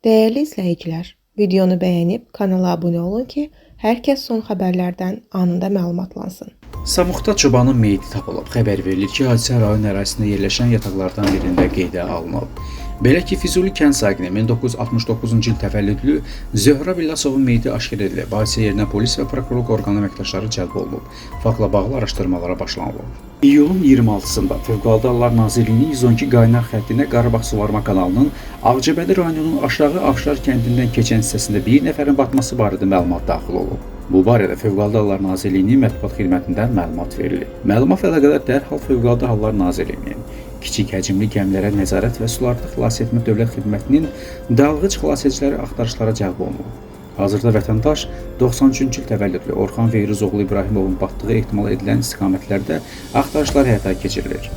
Değerli izləyicilər, videonu bəyənib kanala abunə olun ki, hər kəs son xəbərlərdən anında məlumatlansın. Samuxda çobanın meyiti tapılıb. Xəbər verilir ki, hadisə rayon ərazisində yerləşən yataqlardan birində qeydə alınıb. Belə ki, Füzuli kənd sakini 1969-cu il təvəllüdlü Zöhrə Billasovun meyiti aşkar edilib. Hadisə yerinə polis və prokurorluq orqanı əməkdaşları cəlb olunub. Faktla bağlı araşdırmalara başlanılıb. İyulun 26-sında Fövqəladə Hallar Nazirliyinin 112 qaynar xəttinə Qarabağ Suvarma kanalının Ağcabədi rayonunun Aşağı Afşar kəndindən keçən hissəsində bir nəfərin batması barədə məlumat daxil olub. Bu barədə Fövqəladə Hallar Nazirliyinin mətbuat xidmətindən məlumat verilib. Məlumatla əlaqədar dərhal Fövqəladə Hallar Nazirliyinin kiçik həcmli gəmilərə nəzarət və sularda xilas etmə dövlət xidmətinin dalğıc xilasediciləri axtarışlara cəlb olunub. Hazırda vətəndaş 93-cü il təvəllüdlü Orxan Veyruzoğlu İbrahimovun batdığı ehtimal edilən istiqamətlərdə axtarışlar həyata keçirilir.